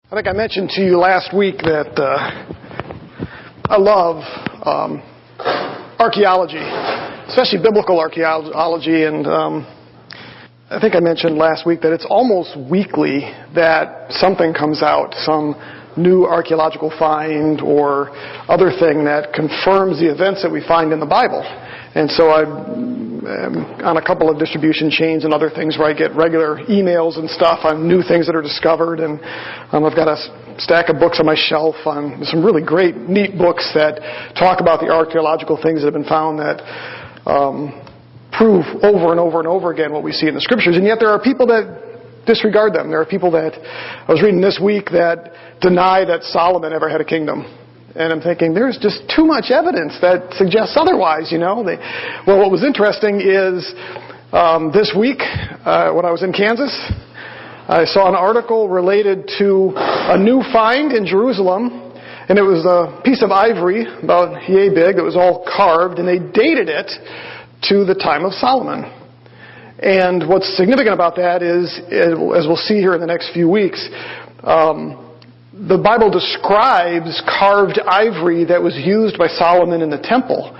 I think I mentioned to you last week that I love archaeology, especially biblical archaeology, and I think I mentioned last week that it's almost weekly that something comes out, some new archaeological find or other thing that confirms the events that we find in the Bible. And so I'm on a couple of distribution chains and other things where I get regular emails and stuff on new things that are discovered. And I've got a stack of books on my shelf on some really great, neat books that talk about the archaeological things that have been found that prove over and over and over again what we see in the Scriptures. And yet there are people that disregard them. There are people that, I was reading this week, that deny that Solomon ever had a kingdom. And I'm thinking, there's just too much evidence that suggests otherwise, you know. Well, what was interesting is this week, when I was in Kansas, I saw an article related to a new find in Jerusalem. And it was a piece of ivory, about yay big, that was all carved, and they dated it to the time of Solomon. And what's significant about that is, as we'll see here in the next few weeks, the Bible describes carved ivory that was used by Solomon in the temple.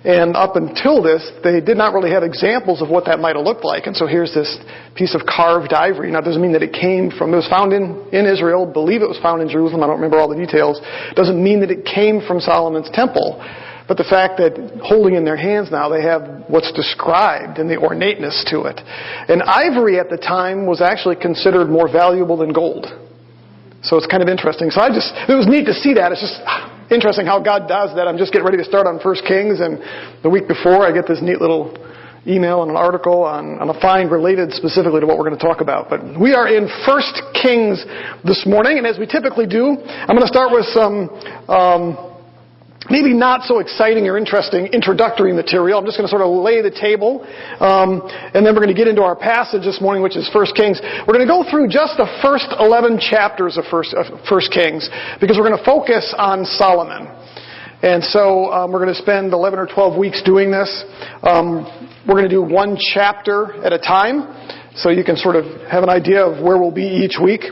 And up until this, they did not really have examples of what that might have looked like. And so here's this piece of carved ivory. Now, it doesn't mean that it was found in Israel. I believe it was found in Jerusalem. I don't remember all the details. It doesn't mean that it came from Solomon's temple. But the fact that holding in their hands now, they have what's described and the ornateness to it. And ivory at the time was actually considered more valuable than gold. So it's kind of interesting. So it was neat to see that. It's just interesting how God does that. I'm just getting ready to start on 1 Kings, and the week before I get this neat little email and an article on a find related specifically to what we're going to talk about. But we are in 1 Kings this morning, and as we typically do, I'm going to start with some maybe not so exciting or interesting introductory material. I'm just going to sort of lay the table. And then we're going to get into our passage this morning, which is 1 Kings. We're going to go through just the first 11 chapters of 1 Kings, because we're going to focus on Solomon. And so we're going to spend 11 or 12 weeks doing this. We're going to do one chapter at a time, so you can sort of have an idea of where we'll be each week.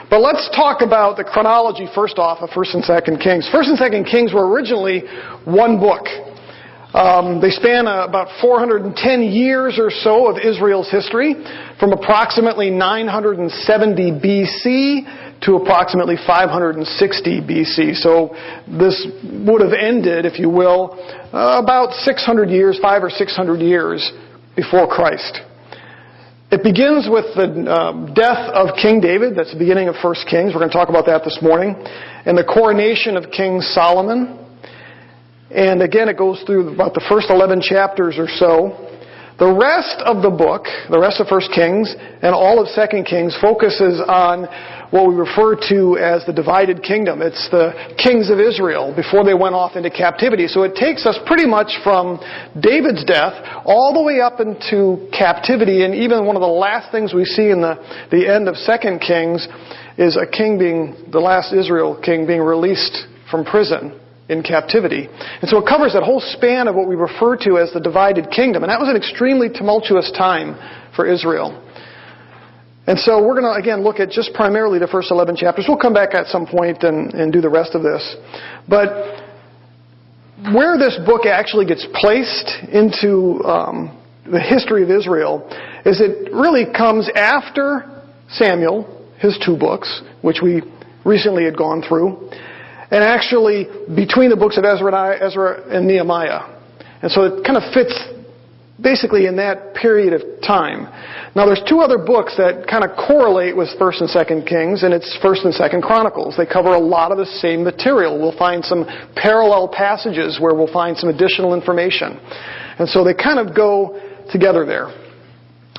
But let's talk about the chronology first off of 1st and 2nd Kings. 1st and 2nd Kings were originally one book. They span about 410 years or so of Israel's history, from approximately 970 BC to approximately 560 BC. So this would have ended, if you will, about 600 years, 500 or 600 years before Christ. It begins with the death of King David. That's the beginning of 1 Kings. We're going to talk about that this morning. And the coronation of King Solomon. And again, it goes through about the first 11 chapters or so. The rest of the book, the rest of 1 Kings and all of 2 Kings, focuses on what we refer to as the divided kingdom. It's the kings of Israel before they went off into captivity. So it takes us pretty much from David's death all the way up into captivity. And even one of the last things we see in the end of 2 Kings is a king the last Israel king being released from prison in captivity. And so it covers that whole span of what we refer to as the divided kingdom. And that was an extremely tumultuous time for Israel. And so we're going to, again, look at just primarily the first 11 chapters. We'll come back at some point and do the rest of this. But where this book actually gets placed into the history of Israel is it really comes after Samuel, his 2 books, which we recently had gone through, and actually between the books of Ezra and Nehemiah. And so it kind of fits basically in that period of time. Now there's 2 other books that kind of correlate with 1st and 2nd Kings, and it's 1st and 2nd Chronicles. They cover a lot of the same material. We'll find some parallel passages where we'll find some additional information. And so they kind of go together there.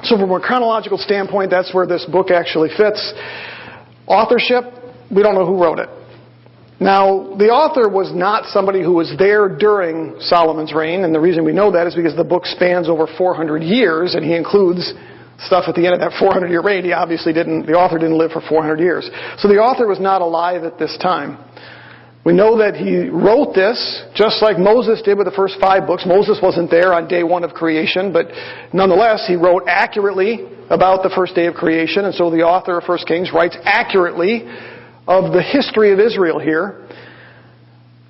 So from a chronological standpoint, that's where this book actually fits. Authorship, we don't know who wrote it. Now, the author was not somebody who was there during Solomon's reign, and the reason we know that is because the book spans over 400 years, and he includes stuff at the end of that 400-year reign. The author didn't live for 400 years. So the author was not alive at this time. We know that he wrote this, just like Moses did with the first 5 books. Moses wasn't there on day 1 of creation, but nonetheless, he wrote accurately about the first day of creation, and so the author of 1 Kings writes accurately of the history of Israel here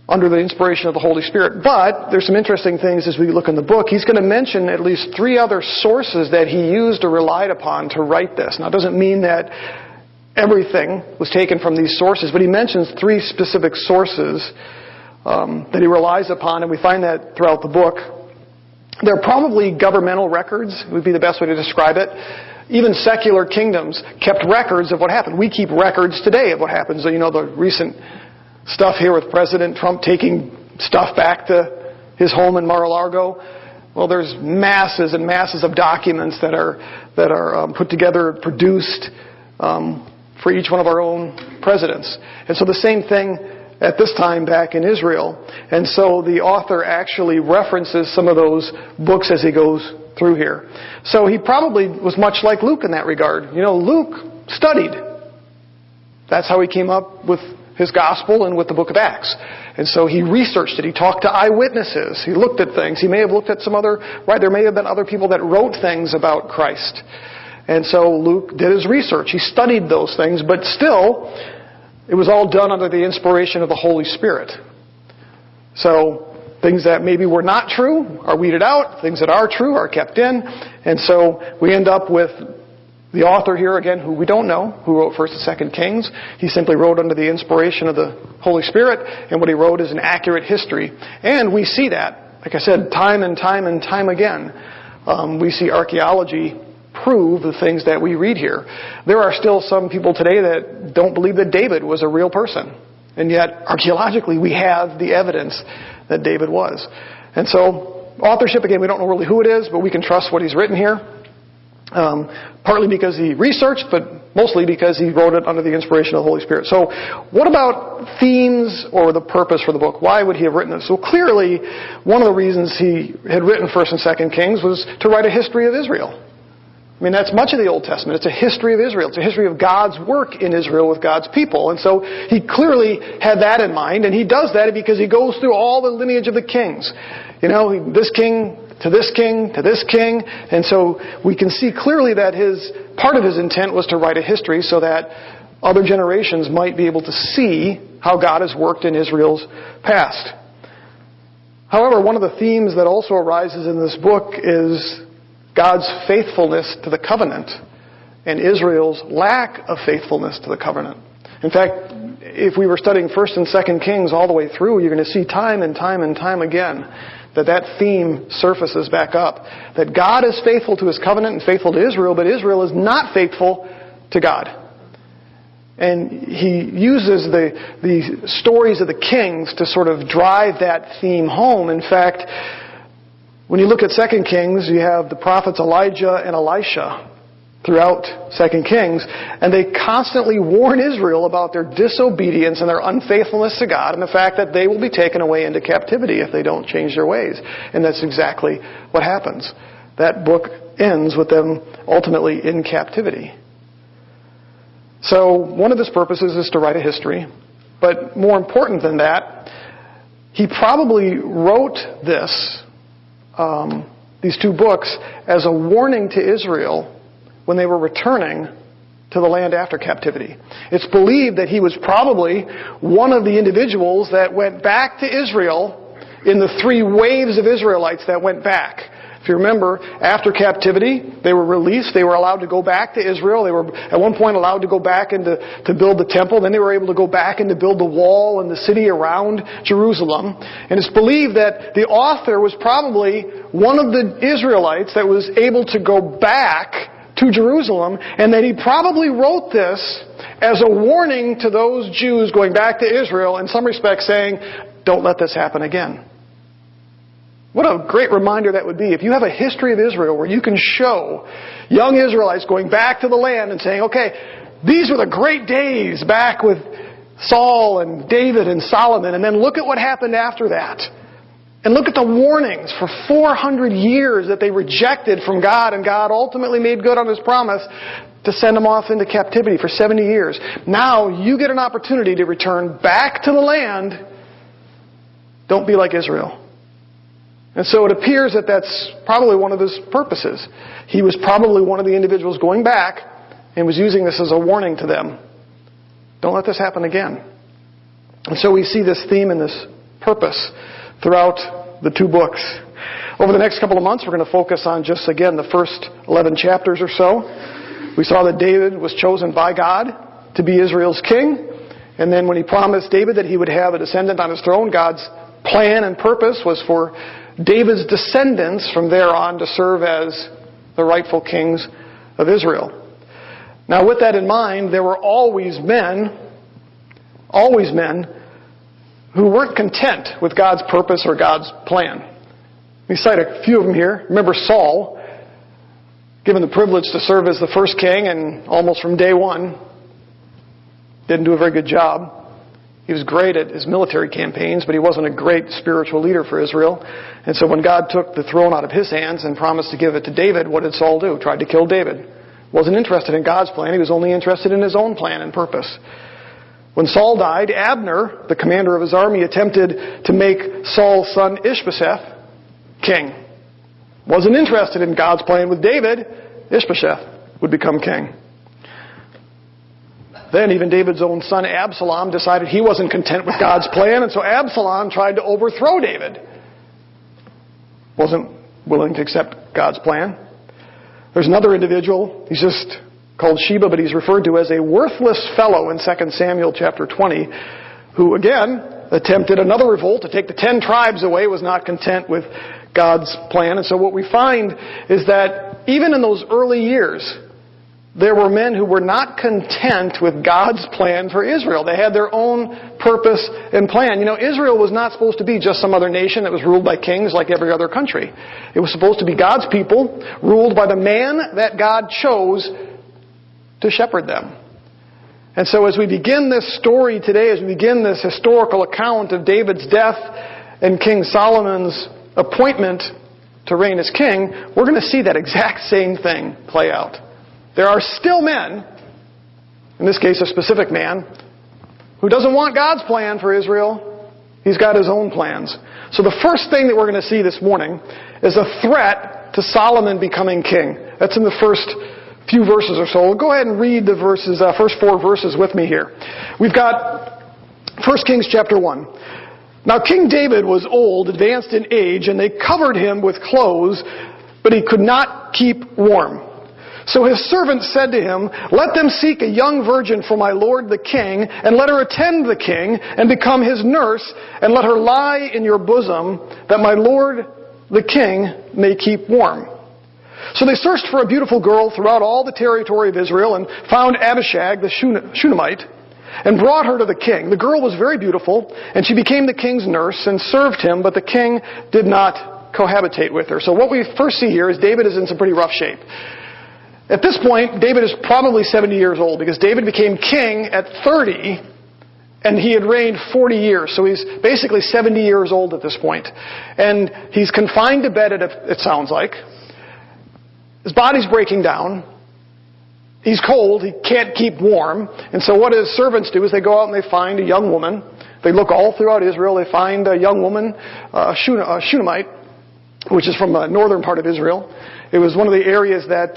under the inspiration of the Holy Spirit. But there's some interesting things as we look in the book. He's going to mention at least 3 other sources that he used or relied upon to write this. Now, it doesn't mean that everything was taken from these sources, but he mentions 3 specific sources that he relies upon, and we find that throughout the book. They're probably governmental records, would be the best way to describe it. Even secular kingdoms kept records of what happened. We keep records today of what happens. So, the recent stuff here with President Trump taking stuff back to his home in Mar-a-Lago. Well, there's masses and masses of documents that are put together, produced for each one of our own presidents. And so the same thing at this time back in Israel. And so the author actually references some of those books as he goes through here. So he probably was much like Luke in that regard. Luke studied. That's how he came up with his gospel and with the book of Acts. And so he researched it. He talked to eyewitnesses. He looked at things. He may have looked at there may have been other people that wrote things about Christ. And so Luke did his research. He studied those things, but still, it was all done under the inspiration of the Holy Spirit. So things that maybe were not true are weeded out. Things that are true are kept in. And so we end up with the author here, again, who we don't know, who wrote 1st and 2nd Kings. He simply wrote under the inspiration of the Holy Spirit, and what he wrote is an accurate history. And we see that, like I said, time and time and time again. We see archaeology prove the things that we read here. There are still some people today that don't believe that David was a real person. And yet, archaeologically, we have the evidence that David was. And so, authorship, again, we don't know really who it is, but we can trust what he's written here. Partly because he researched, but mostly because he wrote it under the inspiration of the Holy Spirit. So, what about themes or the purpose for the book? Why would he have written this? So clearly, one of the reasons he had written 1st and 2nd Kings was to write a history of Israel. I mean, that's much of the Old Testament. It's a history of Israel. It's a history of God's work in Israel with God's people. And so he clearly had that in mind, and he does that because he goes through all the lineage of the kings. This king to this king to this king. And so we can see clearly that part of his intent was to write a history so that other generations might be able to see how God has worked in Israel's past. However, one of the themes that also arises in this book is God's faithfulness to the covenant and Israel's lack of faithfulness to the covenant. In fact, if we were studying 1st and 2nd Kings all the way through, you're going to see time and time and time again that theme surfaces back up. That God is faithful to His covenant and faithful to Israel, but Israel is not faithful to God. And he uses the stories of the kings to sort of drive that theme home. In fact, when you look at 2 Kings, you have the prophets Elijah and Elisha throughout 2 Kings, and they constantly warn Israel about their disobedience and their unfaithfulness to God and the fact that they will be taken away into captivity if they don't change their ways. And that's exactly what happens. That book ends with them ultimately in captivity. So one of his purposes is to write a history, but more important than that, he probably wrote these 2 books as a warning to Israel when they were returning to the land after captivity. It's believed that he was probably one of the individuals that went back to Israel in the 3 waves of Israelites that went back. If you remember, after captivity, they were released. They were allowed to go back to Israel. They were at one point allowed to go back to build the temple. Then they were able to go back and to build the wall and the city around Jerusalem. And it's believed that the author was probably one of the Israelites that was able to go back to Jerusalem, and that he probably wrote this as a warning to those Jews going back to Israel, in some respects saying, don't let this happen again. What a great reminder that would be. If you have a history of Israel where you can show young Israelites going back to the land and saying, okay, these were the great days back with Saul and David and Solomon, and then look at what happened after that. And look at the warnings for 400 years that they rejected from God, and God ultimately made good on His promise to send them off into captivity for 70 years. Now you get an opportunity to return back to the land. Don't be like Israel. And so it appears that that's probably one of his purposes. He was probably one of the individuals going back and was using this as a warning to them Don't let this happen again. And so we see this theme and this purpose throughout the two books. Over the next couple of months, we're going to focus on just, again, the first 11 chapters or so. We saw that David was chosen by God to be Israel's king. And then when he promised David that he would have a descendant on his throne, God's plan and purpose was for David's descendants from there on to serve as the rightful kings of Israel. Now, with that in mind, there were always men who weren't content with God's purpose or God's plan. We cite a few of them here. Remember Saul, given the privilege to serve as the first king, and almost from day one, didn't do a very good job. He was great at his military campaigns, but he wasn't a great spiritual leader for Israel. And so when God took the throne out of his hands and promised to give it to David, what did Saul do? Tried to kill David. Wasn't interested in God's plan. He was only interested in his own plan and purpose. When Saul died, Abner, the commander of his army, attempted to make Saul's son Ishbosheth king. Wasn't interested in God's plan with David. Ishbosheth would become king. Then even David's own son Absalom decided he wasn't content with God's plan, and so Absalom tried to overthrow David. Wasn't willing to accept God's plan. There's another individual, he's just called Sheba, but he's referred to as a worthless fellow in 2 Samuel chapter 20, who again attempted another revolt to take the 10 tribes away, was not content with God's plan. And so what we find is that even in those early years, there were men who were not content with God's plan for Israel. They had their own purpose and plan. You know, Israel was not supposed to be just some other nation that was ruled by kings like every other country. It was supposed to be God's people, ruled by the man that God chose to shepherd them. And so as we begin this story today, as we begin this historical account of David's death and King Solomon's appointment to reign as king, we're going to see that exact same thing play out. There are still men, in this case a specific man, who doesn't want God's plan for Israel. He's got his own plans. So the first thing that we're going to see this morning is a threat to Solomon becoming king. That's in the first few verses or so. We'll go ahead and read the verses, first 4 verses with me here. We've got 1 Kings chapter 1. Now King David was old, advanced in age, and they covered him with clothes, but he could not keep warm. So his servants said to him, "Let them seek a young virgin for my lord the king, and let her attend the king, and become his nurse, and let her lie in your bosom, that my lord the king may keep warm." So they searched for a beautiful girl throughout all the territory of Israel, and found Abishag the Shunammite, and brought her to the king. The girl was very beautiful, and she became the king's nurse, and served him, but the king did not cohabitate with her. So what we first see here is David is in some pretty rough shape. At this point, David is probably 70 years old, because David became king at 30, and he had reigned 40 years. So he's basically 70 years old at this point. And he's confined to bed, it sounds like. His body's breaking down. He's cold. He can't keep warm. And so what his servants do is they go out and they find a young woman. They look all throughout Israel. They find a young woman, a Shunammite, which is from the northern part of Israel. It was one of the areas that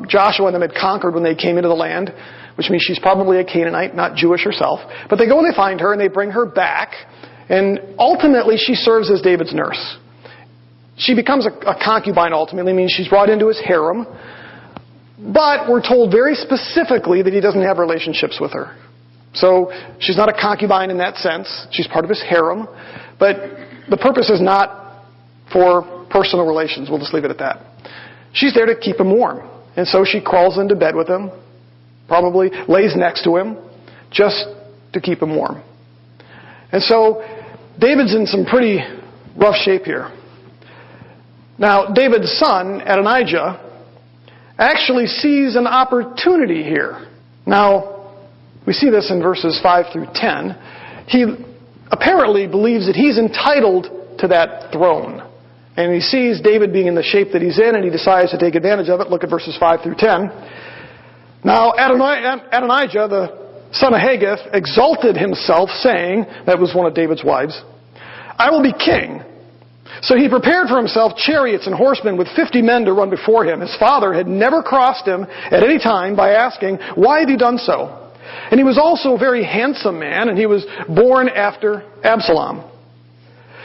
Joshua and them had conquered when they came into the land, which means she's probably a Canaanite, not Jewish herself. But they go and they find her and they bring her back, and ultimately she serves as David's nurse. She becomes a concubine ultimately, means she's brought into his harem. But we're told very specifically that he doesn't have relationships with her. So she's not a concubine in that sense. She's part of his harem. But the purpose is not for personal relations. We'll just leave it at that. She's there to keep him warm. And so she crawls into bed with him, probably lays next to him, just to keep him warm. And so David's in some pretty rough shape here. Now, David's son, Adonijah, actually sees an opportunity here. Now, we see this in verses 5 through 10. He apparently believes that he's entitled to that throne. And he sees David being in the shape that he's in, and he decides to take advantage of it. Look at verses 5 through 10. Now, Adonijah, the son of Haggith, exalted himself, saying, that was one of David's wives, "I will be king." So he prepared for himself chariots and horsemen with 50 men to run before him. His father had never crossed him at any time by asking, "Why have you done so?" And he was also a very handsome man, and he was born after Absalom.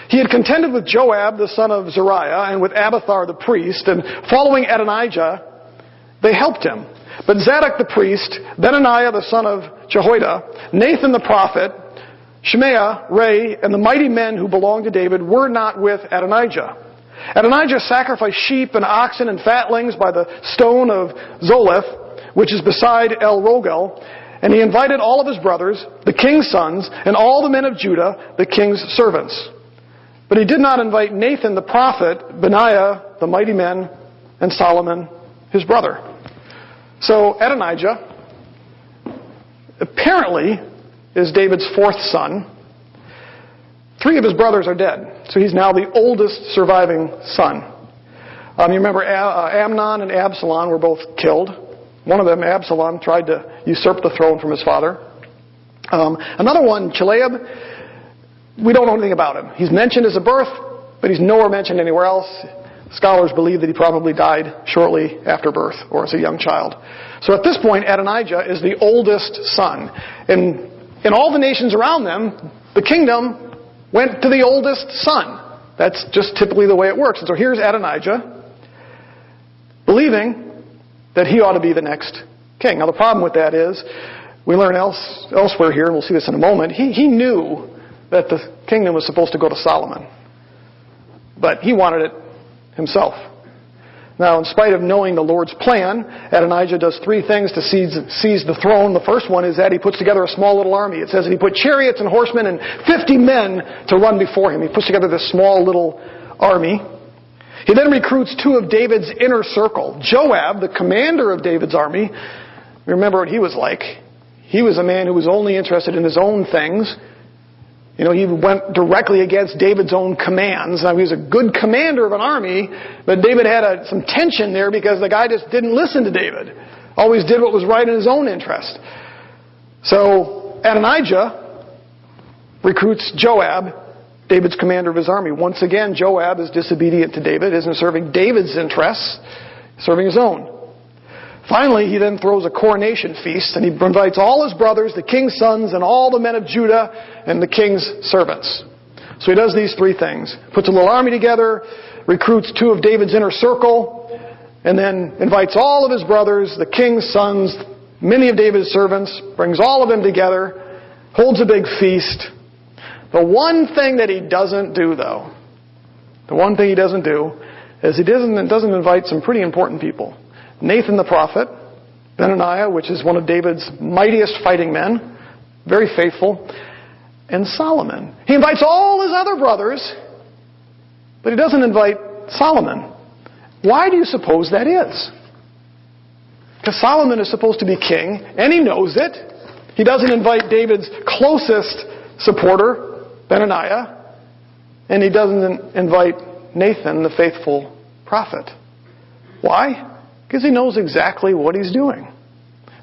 He had contended with Joab, the son of Zeruiah, and with Abiathar the priest, and following Adonijah, they helped him. But Zadok the priest, Benaniah the son of Jehoiada, Nathan the prophet, Shemaiah, Ray, and the mighty men who belonged to David were not with Adonijah. Adonijah sacrificed sheep and oxen and fatlings by the stone of Zoleth, which is beside El Rogel, and he invited all of his brothers, the king's sons, and all the men of Judah, the king's servants. But he did not invite Nathan the prophet, Benaiah, the mighty men, and Solomon, his brother. So Adonijah apparently is David's fourth son. 3 of his brothers are dead, so he's now the oldest surviving son. You remember Amnon and Absalom were both killed. One of them, Absalom, tried to usurp the throne from his father. Another one, Chileab, we don't know anything about him. He's mentioned as a birth, but he's nowhere mentioned anywhere else. Scholars believe that he probably died shortly after birth or as a young child. So at this point, Adonijah is the oldest son. And in all the nations around them, the kingdom went to the oldest son. That's just typically the way it works. And so here's Adonijah believing that he ought to be the next king. Now the problem with that is, we learn elsewhere here, and we'll see this in a moment, he knew that the kingdom was supposed to go to Solomon. But he wanted it himself. Now, in spite of knowing the Lord's plan, Adonijah does 3 things to seize the throne. The first one is that he puts together a small little army. It says that he put chariots and horsemen and 50 men to run before him. He puts together this small little army. He then recruits 2 of David's inner circle. Joab, the commander of David's army, remember what he was like. He was a man who was only interested in his own things. You know, he went directly against David's own commands. Now, he was a good commander of an army, but David had some tension there because the guy just didn't listen to David. Always did what was right in his own interest. So, Adonijah recruits Joab, David's commander of his army. Once again, Joab is disobedient to David, isn't serving David's interests, serving his own. Finally, he then throws a coronation feast, and he invites all his brothers, the king's sons, and all the men of Judah, and the king's servants. So he does these 3 things. Puts a little army together, recruits 2 of David's inner circle, and then invites all of his brothers, the king's sons, many of David's servants, brings all of them together, holds a big feast. The one thing that he doesn't do, though, is he doesn't invite some pretty important people. Nathan the prophet, Benaniah, which is one of David's mightiest fighting men, very faithful, and Solomon. He invites all his other brothers, but he doesn't invite Solomon. Why do you suppose that is? Because Solomon is supposed to be king, and he knows it. He doesn't invite David's closest supporter, Benaniah, and he doesn't invite Nathan, the faithful prophet. Why? Because he knows exactly what he's doing.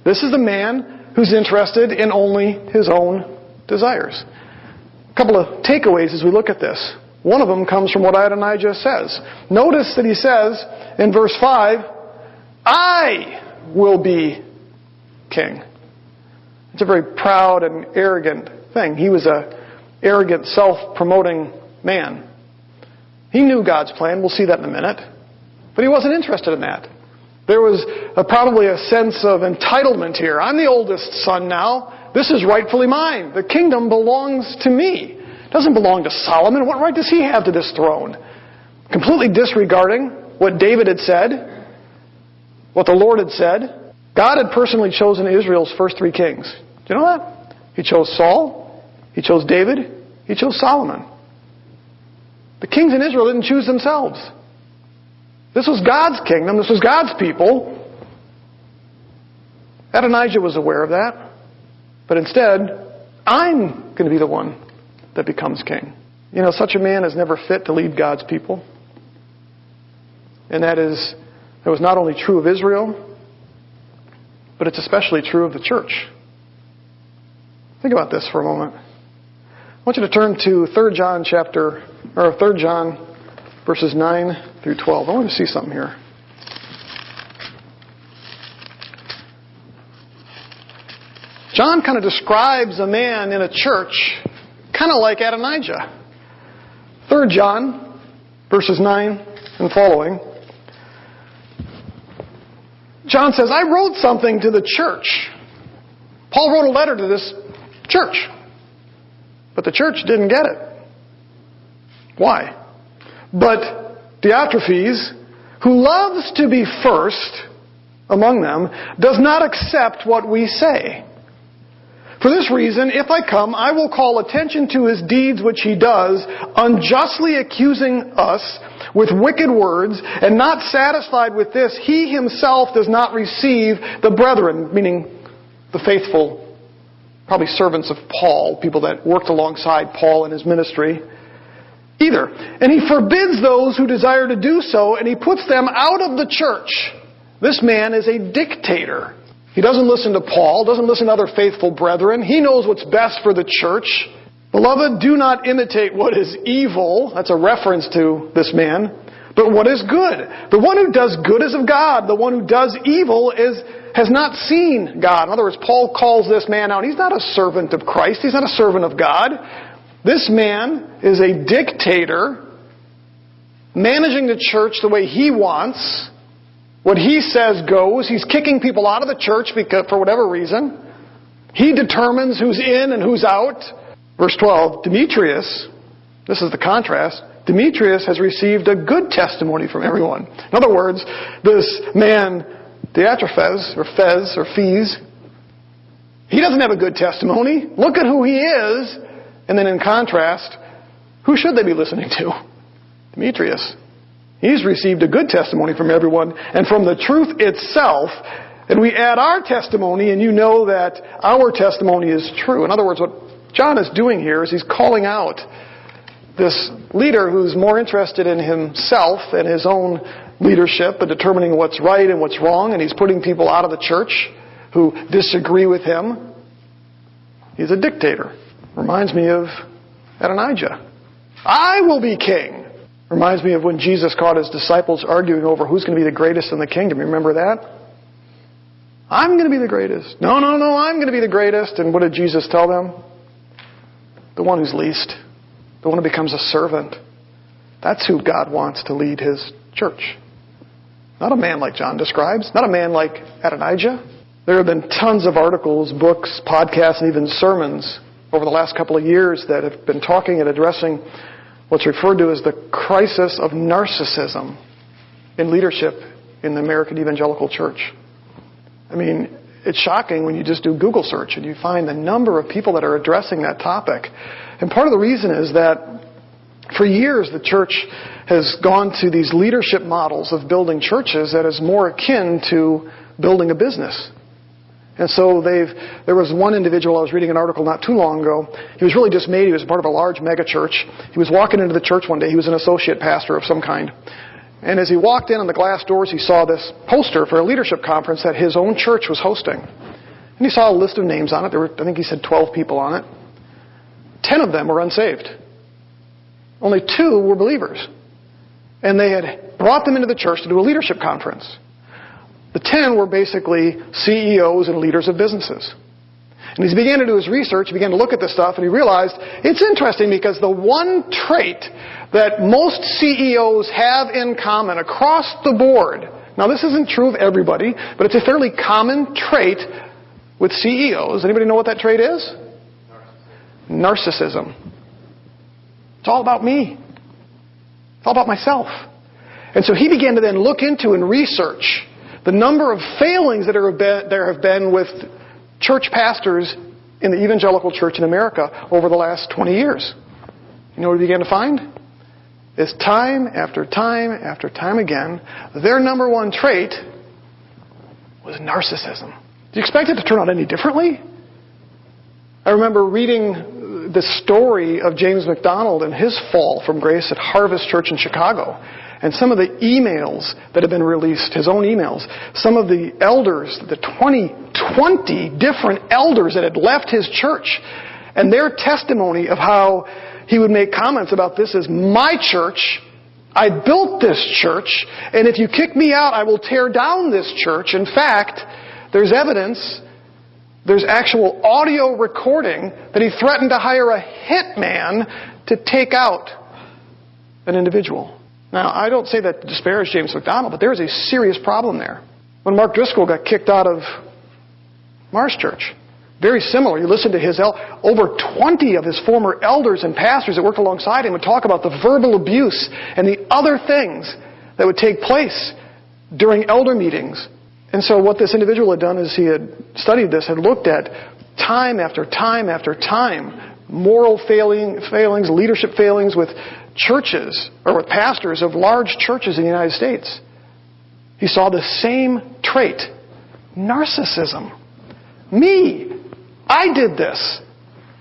This is the man who's interested in only his own desires. A couple of takeaways as we look at this. One of them comes from what Adonijah says. Notice that he says in verse 5, I will be king. It's a very proud and arrogant thing. He was an arrogant, self-promoting man. He knew God's plan. We'll see that in a minute. But he wasn't interested in that. There was probably a sense of entitlement here. I'm the oldest son now. This is rightfully mine. The kingdom belongs to me. It doesn't belong to Solomon. What right does he have to this throne? Completely disregarding what David had said, what the Lord had said. God had personally chosen Israel's first 3 kings. Do you know that? He chose Saul, he chose David, he chose Solomon. The kings in Israel didn't choose themselves. This was God's kingdom. This was God's people. Adonijah was aware of that. But instead, I'm going to be the one that becomes king. You know, such a man is never fit to lead God's people. And that was not only true of Israel, but it's especially true of the church. Think about this for a moment. I want you to turn to 3 John verses 9 through 12. I want to see something here. John kind of describes a man in a church kind of like Adonijah. 3 John, verses 9 and following. John says, I wrote something to the church. Paul wrote a letter to this church. But the church didn't get it. Why? But Diotrephes, who loves to be first among them, does not accept what we say. For this reason, if I come, I will call attention to his deeds which he does, unjustly accusing us with wicked words, and not satisfied with this, he himself does not receive the brethren, meaning the faithful, probably servants of Paul, people that worked alongside Paul in his ministry, either. And he forbids those who desire to do so, and he puts them out of the church. This man is a dictator. He doesn't listen to Paul, doesn't listen to other faithful brethren. He knows what's best for the church. Beloved, do not imitate what is evil. That's a reference to this man. But what is good? The one who does good is of God. The one who does evil has not seen God. In other words, Paul calls this man out. He's not a servant of Christ. He's not a servant of God. This man is a dictator, managing the church the way he wants. What he says goes. He's kicking people out of the church because, for whatever reason. He determines who's in and who's out. Verse 12, Demetrius, this is the contrast, Demetrius has received a good testimony from everyone. In other words, this man, Diotrephes, or Fez, or Phes, he doesn't have a good testimony. Look at who he is. And then in contrast, who should they be listening to? Demetrius. He's received a good testimony from everyone and from the truth itself. And we add our testimony, and you know that our testimony is true. In other words, what John is doing here is he's calling out this leader who's more interested in himself and his own leadership and determining what's right and what's wrong, and he's putting people out of the church who disagree with him. He's a dictator. Reminds me of Adonijah. I will be king. Reminds me of when Jesus caught his disciples arguing over who's going to be the greatest in the kingdom. You remember that? I'm going to be the greatest. No, I'm going to be the greatest. And what did Jesus tell them? The one who's least. The one who becomes a servant. That's who God wants to lead his church. Not a man like John describes. Not a man like Adonijah. There have been tons of articles, books, podcasts, and even sermons over the last couple of years that have been talking and addressing what's referred to as the crisis of narcissism in leadership in the American evangelical church. I mean, it's shocking when you just do Google search and you find the number of people that are addressing that topic. And part of the reason is that for years the church has gone to these leadership models of building churches that is more akin to building a business. And so there was one individual, I was reading an article not too long ago, he was really dismayed. He was part of a large mega church. He was walking into the church one day. He was an associate pastor of some kind. And as he walked in on the glass doors, he saw this poster for a leadership conference that his own church was hosting. And he saw a list of names on it. There were, I think he said 12 people on it. 10 of them were unsaved. Only 2 were believers. And they had brought them into the church to do a leadership conference. The 10 were basically CEOs and leaders of businesses. And as he began to do his research, he began to look at this stuff, and he realized it's interesting because the one trait that most CEOs have in common across the board, now this isn't true of everybody, but it's a fairly common trait with CEOs. Anybody know what that trait is? Narcissism. It's all about me. It's all about myself. And so he began to then look into and research the number of failings that there have been with church pastors in the evangelical church in America over the last 20 years. You know what he began to find? Is time after time after time again, their number one trait was narcissism. Do you expect it to turn out any differently? I remember reading the story of James MacDonald and his fall from grace at Harvest Church in Chicago. And some of the emails that have been released, his own emails, some of the elders, the 20 different elders that had left his church, and their testimony of how he would make comments about this is my church, I built this church, and if you kick me out, I will tear down this church. In fact, there's evidence There's actual audio recording that he threatened to hire a hitman to take out an individual. Now, I don't say that to disparage James MacDonald, but there's a serious problem there. When Mark Driscoll got kicked out of Mars Church, very similar. You listen to his over 20 of his former elders and pastors that worked alongside him would talk about the verbal abuse and the other things that would take place during elder meetings. And so what this individual had done is he had studied this, had looked at time after time after time, moral failings, leadership failings with churches or with pastors of large churches in the United States. He saw the same trait, narcissism. Me. I did this.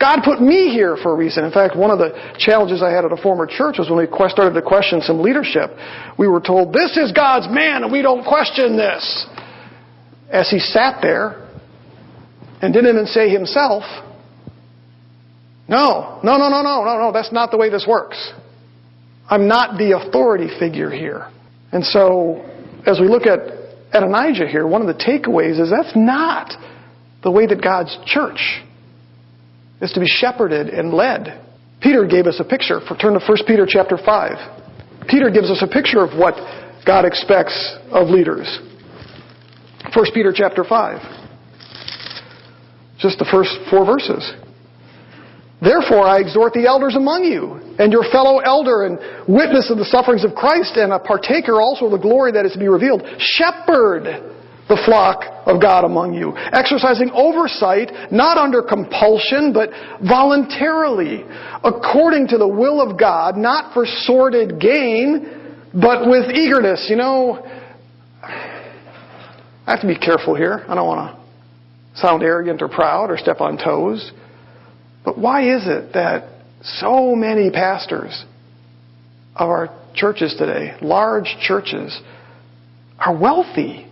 God put me here for a reason. In fact, one of the challenges I had at a former church was when we started to question some leadership. We were told, this is God's man and we don't question this. As he sat there and didn't even say himself, no, that's not the way this works. I'm not the authority figure here. And so, as we look at Adonijah here, one of the takeaways is that's not the way that God's church is to be shepherded and led. Peter gave us a picture. Turn to 1 Peter chapter 5. Peter gives us a picture of what God expects of leaders. 1 Peter chapter 5. Just the first 4 verses. Therefore I exhort the elders among you, and your fellow elder and witness of the sufferings of Christ, and a partaker also of the glory that is to be revealed. Shepherd the flock of God among you, exercising oversight, not under compulsion, but voluntarily, according to the will of God, not for sordid gain, but with eagerness. You know, I have to be careful here. I don't want to sound arrogant or proud or step on toes. But why is it that so many pastors of our churches today, large churches, are wealthy?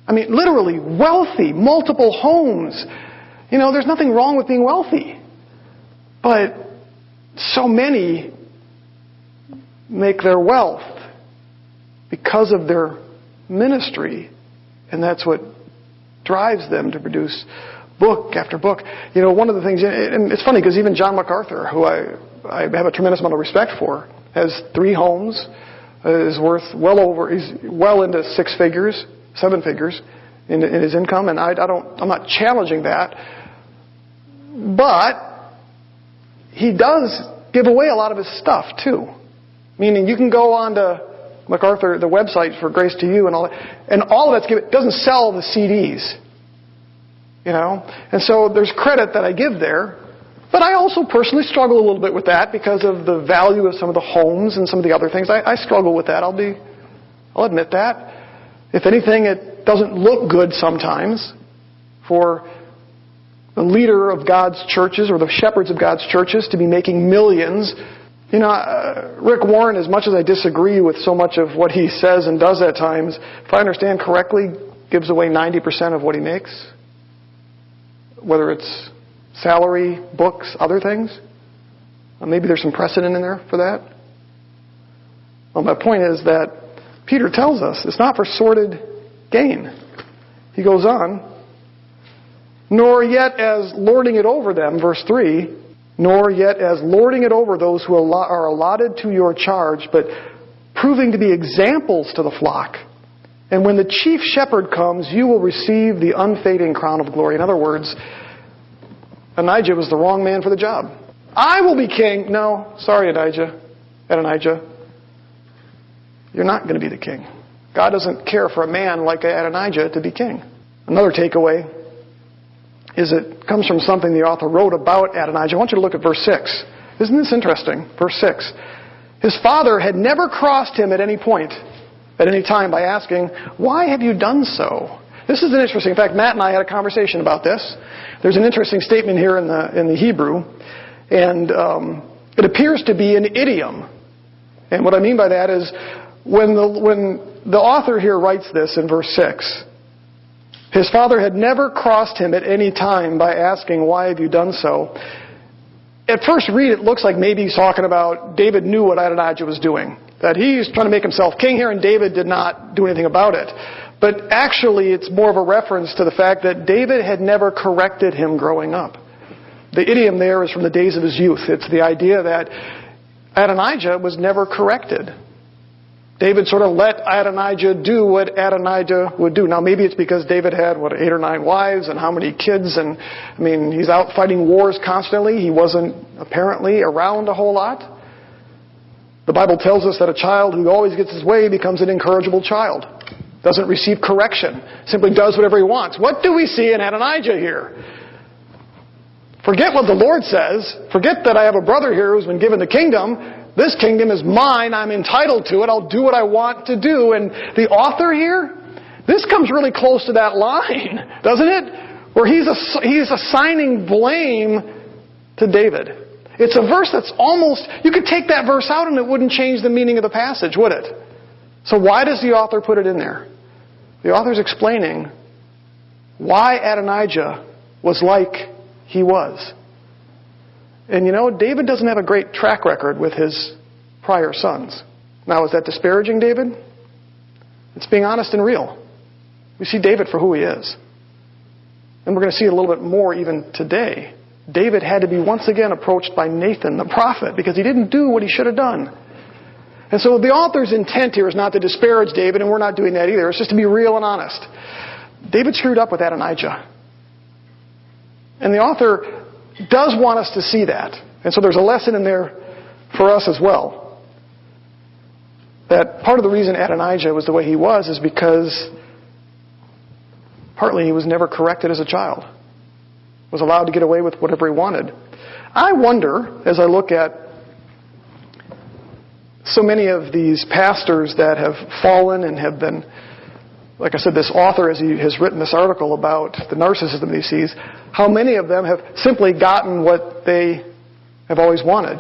I mean, literally wealthy, multiple homes. You know, there's nothing wrong with being wealthy. But so many make their wealth because of their ministry. And that's what drives them to produce book after book. You know, one of the things, and it's funny because even John MacArthur, who I have a tremendous amount of respect for, has 3 homes, is worth he's well into 6 figures, 7 figures in his income, and I'm not challenging that, but he does give away a lot of his stuff too. Meaning you can go on to MacArthur, the website for Grace to You, and all of that's given. It doesn't sell the CDs, you know, and so there's credit that I give there. But I also personally struggle a little bit with that because of the value of some of the homes and some of the other things. I struggle with that. I'll admit that. If anything, it doesn't look good sometimes for the leader of God's churches or the shepherds of God's churches to be making millions. You know, Rick Warren, as much as I disagree with so much of what he says and does at times, if I understand correctly, gives away 90% of what he makes. Whether it's salary, books, other things. Maybe there's some precedent in there for that. Well, my point is that Peter tells us it's not for sordid gain. He goes on, nor yet as lording it over them, verse 3, nor yet as lording it over those who are allotted to your charge, but proving to be examples to the flock. And when the chief shepherd comes, you will receive the unfading crown of glory. In other words, Adonijah was the wrong man for the job. I will be king. No, sorry, Adonijah. You're not going to be the king. God doesn't care for a man like Adonijah to be king. Another takeaway is it comes from something the author wrote about Adonijah. I want you to look at verse 6. Isn't this interesting? Verse 6. His father had never crossed him at any point, at any time, by asking, why have you done so? This is interesting. In fact, Matt and I had a conversation about this. There's an interesting statement here in the Hebrew, and it appears to be an idiom. And what I mean by that is when the author here writes this in verse 6, his father had never crossed him at any time by asking, why have you done so? At first read, it looks like maybe he's talking about David knew what Adonijah was doing. That he's trying to make himself king here, and David did not do anything about it. But actually, it's more of a reference to the fact that David had never corrected him growing up. The idiom there is from the days of his youth. It's the idea that Adonijah was never corrected. David sort of let Adonijah do what Adonijah would do. Now, maybe it's because David had, 8 or 9 wives and how many kids. And, he's out fighting wars constantly. He wasn't apparently around a whole lot. The Bible tells us that a child who always gets his way becomes an incorrigible child. Doesn't receive correction. Simply does whatever he wants. What do we see in Adonijah here? Forget what the Lord says. Forget that I have a brother here who's been given the kingdom. This kingdom is mine. I'm entitled to it. I'll do what I want to do. And the author here, this comes really close to that line, doesn't it? Where he's assigning blame to David. It's a verse that's almost, you could take that verse out and it wouldn't change the meaning of the passage, would it? So why does the author put it in there? The author's explaining why Adonijah was like he was. And David doesn't have a great track record with his prior sons. Now, is that disparaging David? It's being honest and real. We see David for who he is. And we're going to see a little bit more even today. David had to be once again approached by Nathan, the prophet, because he didn't do what he should have done. And so the author's intent here is not to disparage David, and we're not doing that either. It's just to be real and honest. David screwed up with Adonijah. And the author does want us to see that. And so there's a lesson in there for us as well. That part of the reason Adonijah was the way he was is because partly he was never corrected as a child. Was allowed to get away with whatever he wanted. I wonder, as I look at so many of these pastors that have fallen and have been, like I said, this author, as he has written this article about the narcissism he sees, how many of them have simply gotten what they have always wanted.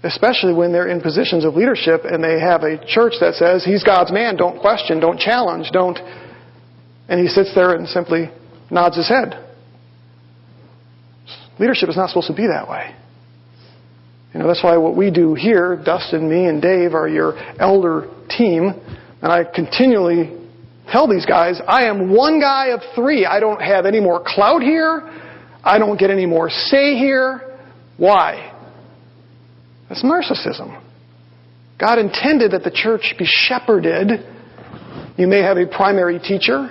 Especially when they're in positions of leadership and they have a church that says, he's God's man, don't question, don't challenge, don't... And he sits there and simply nods his head. Leadership is not supposed to be that way. That's why what we do here, Dustin, me, and Dave are your elder team. And I continually tell these guys, I am one guy of 3. I don't have any more clout here. I don't get any more say here. Why? That's narcissism. God intended that the church be shepherded. You may have a primary teacher,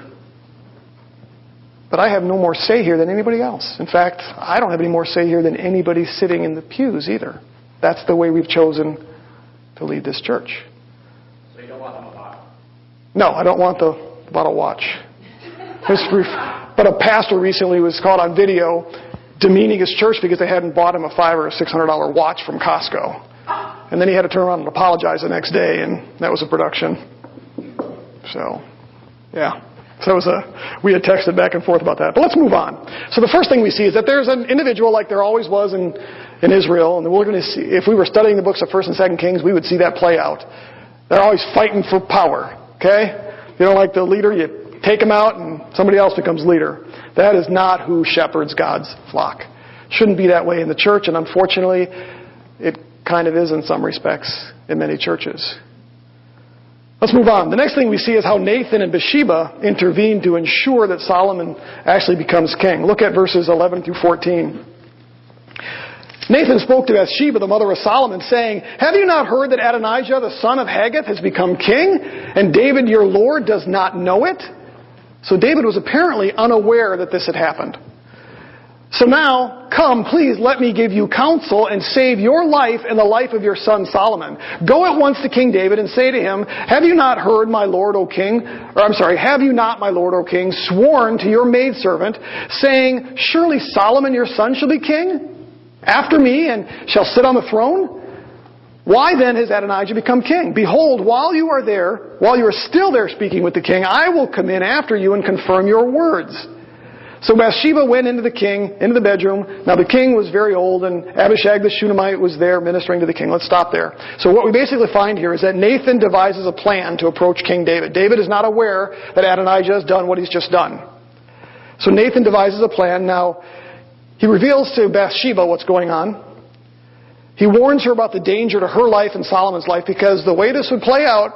but I have no more say here than anybody else. In fact, I don't have any more say here than anybody sitting in the pews either. That's the way we've chosen to lead this church. So you don't want them a bottle? No, I don't want the bottle watch. But a pastor recently was caught on video demeaning his church because they hadn't bought him a $500 or $600 watch from Costco. And then he had to turn around and apologize the next day, and that was a production. So, yeah. So we had texted back and forth about that. But let's move on. So the first thing we see is that there's an individual like there always was in Israel. And we're going to see, if we were studying the books of 1st and 2nd Kings, we would see that play out. They're always fighting for power. Okay? You don't like the leader, you take him out and somebody else becomes leader. That is not who shepherds God's flock. Shouldn't be that way in the church, and unfortunately, it kind of is in some respects in many churches. Let's move on. The next thing we see is how Nathan and Bathsheba intervene to ensure that Solomon actually becomes king. Look at verses 11 through 14. Nathan spoke to Bathsheba, the mother of Solomon, saying, "Have you not heard that Adonijah, the son of Haggith, has become king, and David your lord does not know it?" So David was apparently unaware that this had happened. "So now, come, please let me give you counsel and save your life and the life of your son Solomon. Go at once to King David and say to him, have you not heard my lord, O king, have you not, my lord, O king, sworn to your maidservant, saying, surely Solomon your son shall be king after me and shall sit on the throne? Why then has Adonijah become king? Behold, while you are still there speaking with the king, I will come in after you and confirm your words." So Bathsheba went into the bedroom. Now the king was very old, and Abishag the Shunammite was there ministering to the king. Let's stop there. So what we basically find here is that Nathan devises a plan to approach King David. David is not aware that Adonijah has done what he's just done. So Nathan devises a plan. Now, he reveals to Bathsheba what's going on. He warns her about the danger to her life and Solomon's life, because the way this would play out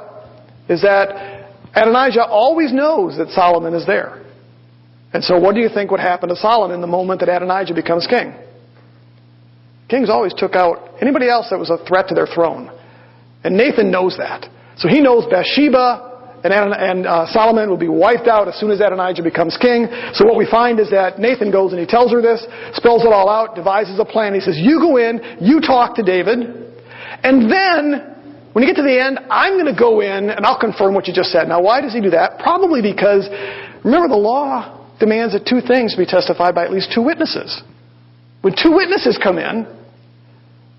is that Adonijah always knows that Solomon is there. And so what do you think would happen to Solomon the moment that Adonijah becomes king? Kings always took out anybody else that was a threat to their throne. And Nathan knows that. So he knows Bathsheba and Solomon will be wiped out as soon as Adonijah becomes king. So what we find is that Nathan goes and he tells her this, spells it all out, devises a plan. He says, you go in, you talk to David, and then when you get to the end, I'm going to go in and I'll confirm what you just said. Now why does he do that? Probably because, remember, the law demands that two things be testified by at least two witnesses. When two witnesses come in,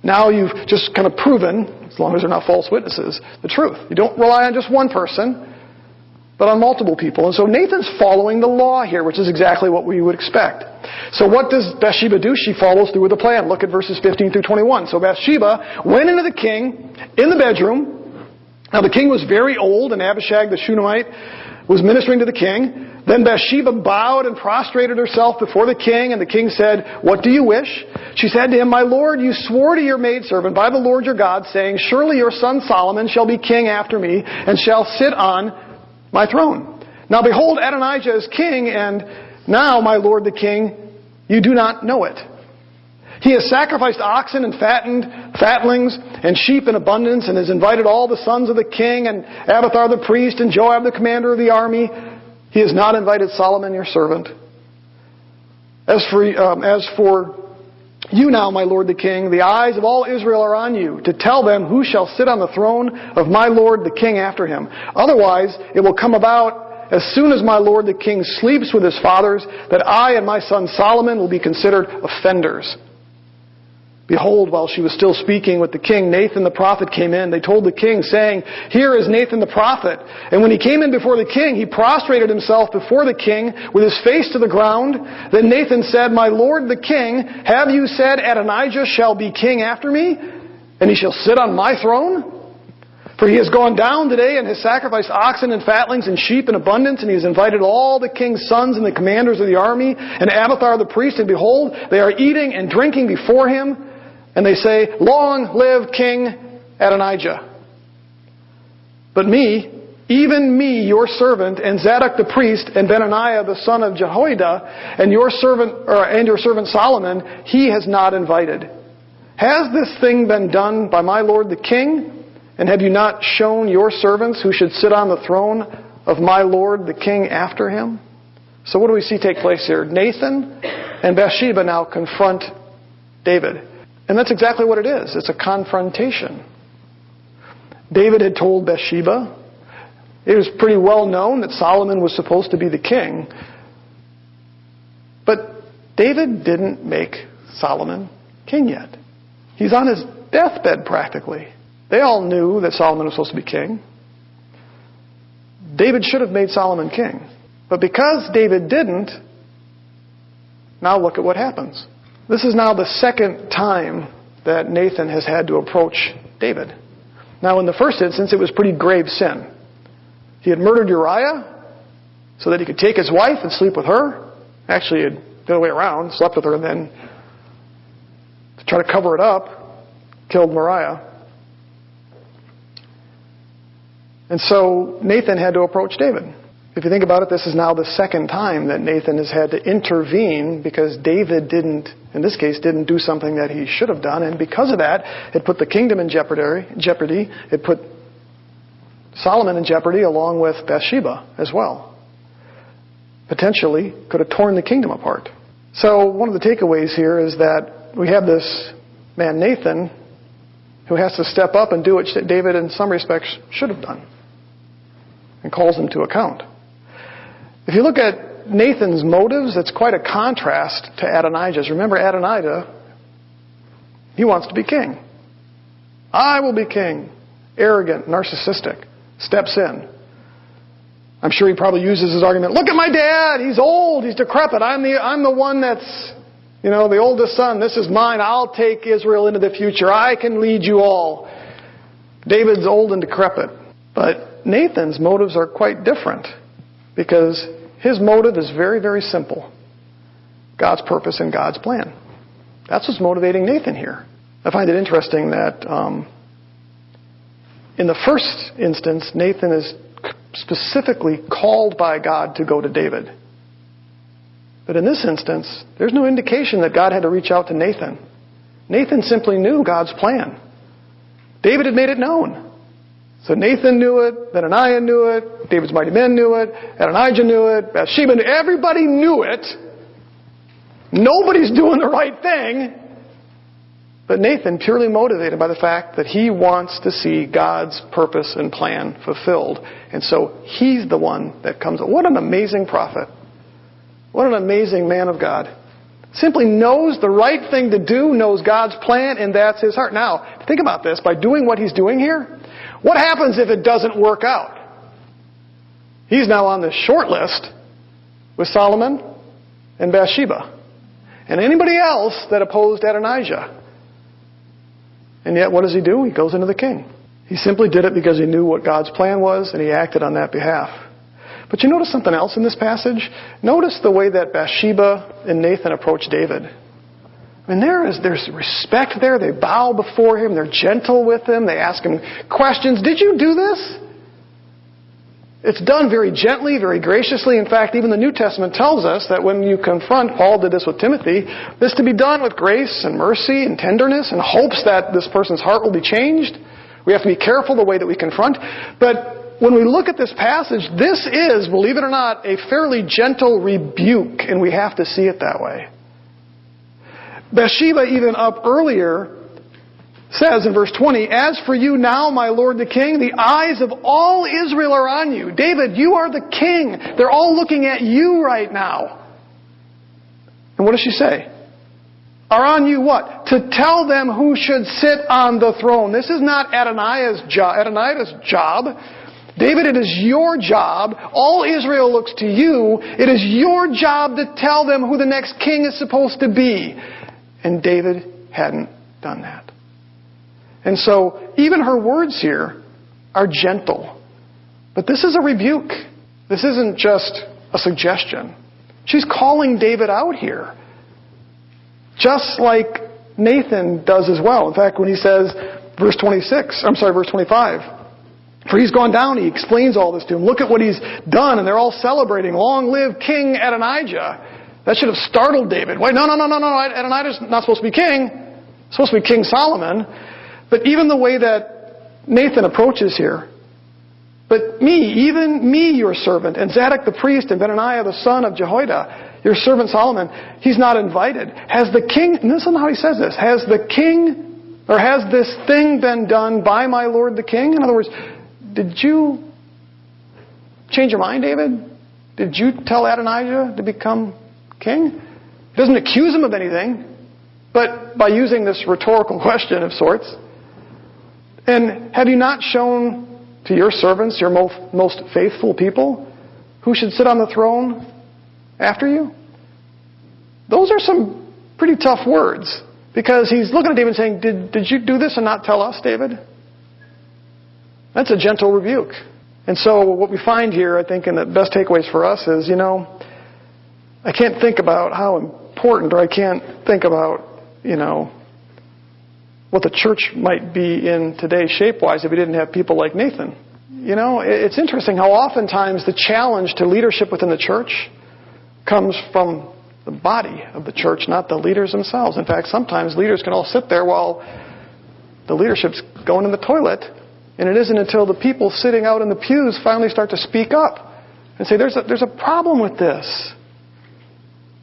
now you've just kind of proven, as long as they're not false witnesses, the truth. You don't rely on just one person, but on multiple people. And so Nathan's following the law here, which is exactly what we would expect. So what does Bathsheba do? She follows through with the plan. Look at verses 15 through 21. So Bathsheba went into the king in the bedroom. Now the king was very old, and Abishag the Shunammite was ministering to the king. Then Bathsheba bowed and prostrated herself before the king, and the king said, what do you wish? She said to him, my lord, you swore to your maidservant by the Lord your God, saying, surely your son Solomon shall be king after me, and shall sit on my throne. Now behold, Adonijah is king, and now, my lord the king, you do not know it. He has sacrificed oxen and fatlings and sheep in abundance, and has invited all the sons of the king, and Abiathar the priest, and Joab the commander of the army. He has not invited Solomon your servant. As for you now, my lord the king, the eyes of all Israel are on you, to tell them who shall sit on the throne of my lord the king after him. Otherwise, it will come about, as soon as my lord the king sleeps with his fathers, that I and my son Solomon will be considered offenders. Behold, while she was still speaking with the king, Nathan the prophet came in. They told the king, saying, here is Nathan the prophet. And when he came in before the king, he prostrated himself before the king with his face to the ground. Then Nathan said, my lord the king, have you said Adonijah shall be king after me, and he shall sit on my throne? For he has gone down today and has sacrificed oxen and fatlings and sheep in abundance, and he has invited all the king's sons and the commanders of the army, and Abiathar the priest, and behold, they are eating and drinking before him. And they say, long live King Adonijah. But me, even me, your servant, and Zadok the priest, and Benaniah the son of Jehoiada, and your servant Solomon, he has not invited. Has this thing been done by my lord the king? And have you not shown your servants who should sit on the throne of my lord the king after him? So what do we see take place here? Nathan and Bathsheba now confront David. And that's exactly what it is. It's a confrontation. David had told Bathsheba, it was pretty well known that Solomon was supposed to be the king. But David didn't make Solomon king yet. He's on his deathbed practically. They all knew that Solomon was supposed to be king. David should have made Solomon king. But because David didn't, now look at what happens. This is now the second time that Nathan has had to approach David. Now in the first instance, it was pretty grave sin. He had murdered Uriah so that he could take his wife and sleep with her. Actually, he had the other way around, slept with her, and then to try to cover it up, killed Uriah. And so Nathan had to approach David. If you think about it, this is now the second time that Nathan has had to intervene because David didn't do something that he should have done. And because of that, it put the kingdom in jeopardy. It put Solomon in jeopardy along with Bathsheba as well. Potentially could have torn the kingdom apart. So one of the takeaways here is that we have this man Nathan who has to step up and do what David in some respects should have done and calls him to account. If you look at Nathan's motives, it's quite a contrast to Adonijah's. Remember Adonijah, he wants to be king. I will be king. Arrogant, narcissistic, steps in. I'm sure he probably uses his argument, look at my dad, he's old, he's decrepit, I'm the one that's, the oldest son, this is mine, I'll take Israel into the future, I can lead you all. David's old and decrepit. But Nathan's motives are quite different because his motive is very, very simple. God's purpose and God's plan. That's what's motivating Nathan here. I find it interesting that in the first instance, Nathan is specifically called by God to go to David. But in this instance, there's no indication that God had to reach out to Nathan. Nathan simply knew God's plan. David had made it known. So Nathan knew it, Benaniah knew it, David's mighty men knew it, Adonijah knew it, Bathsheba knew it. Everybody knew it. Nobody's doing the right thing. But Nathan, purely motivated by the fact that he wants to see God's purpose and plan fulfilled. And so he's the one that comes. What an amazing prophet. What an amazing man of God. Simply knows the right thing to do, knows God's plan, and that's his heart. Now, think about this. By doing what he's doing here, what happens if it doesn't work out? He's now on the short list with Solomon and Bathsheba. And anybody else that opposed Adonijah. And yet, what does he do? He goes into the king. He simply did it because he knew what God's plan was, and he acted on that behalf. But you notice something else in this passage? Notice the way that Bathsheba and Nathan approach David. I mean, there's respect there. They bow before him. They're gentle with him. They ask him questions. Did you do this? It's done very gently, very graciously. In fact, even the New Testament tells us that when you confront, Paul did this with Timothy, this to be done with grace and mercy and tenderness and hopes that this person's heart will be changed. We have to be careful the way that we confront. But when we look at this passage, this is, believe it or not, a fairly gentle rebuke, and we have to see it that way. Bathsheba, even up earlier, says in verse 20, "As for you now, my lord the king, the eyes of all Israel are on you." David, you are the king. They're all looking at you right now. And what does she say? Are on you what? To tell them who should sit on the throne. This is not Adonijah's job. David, it is your job. All Israel looks to you. It is your job to tell them who the next king is supposed to be. And David hadn't done that. And so, even her words here are gentle. But this is a rebuke. This isn't just a suggestion. She's calling David out here. Just like Nathan does as well. In fact, when he says, verse 25, "For he's gone down," he explains all this to him. Look at what he's done, and they're all celebrating. "Long live King Adonijah." That should have startled David. Wait, no. Adonijah's not supposed to be king. It's supposed to be King Solomon. But even the way that Nathan approaches here, "But even me, your servant, and Zadok the priest, and Benaniah the son of Jehoiada, your servant Solomon, he's not invited. Has the king," and listen how he says this, "has this thing been done by my lord the king?" In other words, did you change your mind, David? Did you tell Adonijah to become king? He doesn't accuse him of anything, but by using this rhetorical question of sorts. "And have you not shown to your servants, your most faithful people, who should sit on the throne after you?" Those are some pretty tough words, because he's looking at David and saying, did you do this and not tell us, David? That's a gentle rebuke. And so what we find here, I think, and the best takeaways for us is, I can't think about how important, or I can't think about, what the church might be in today shape-wise if we didn't have people like Nathan. It's interesting how oftentimes the challenge to leadership within the church comes from the body of the church, not the leaders themselves. In fact, sometimes leaders can all sit there while the leadership's going in the toilet, and it isn't until the people sitting out in the pews finally start to speak up and say, there's a problem with this.